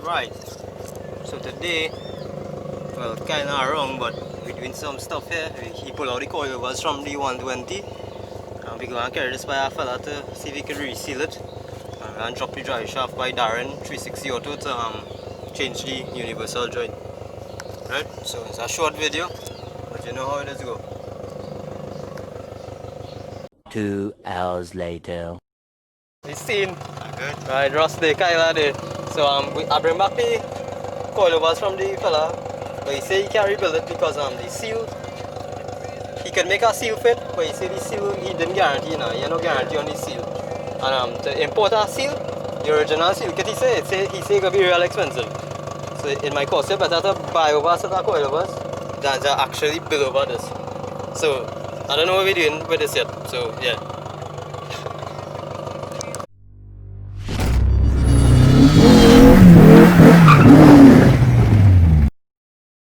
Right, so today, well, kinda wrong, but we're doing some stuff here. He pulled out the coilovers from the 120, and we're going to carry this by a fella to see if he can reseal it. And we're going to drop the drive shaft by Darren 360 Auto to change the universal joint. Right, so it's a short video, but you know how it is go. 2 hours later. It's seen. Good. Right, rusty Kyla there. So I bring back the coilovers from the fella, but he say he can't rebuild it because the seal, he can make a seal fit, but he say the seal he didn't guarantee now. He had no guarantee on the seal. And to import a seal, the original seal kit he say it gonna be real expensive. So it might cost you better to buy over a set of coilovers than to actually build over this. So I don't know what we're doing with this yet. So yeah.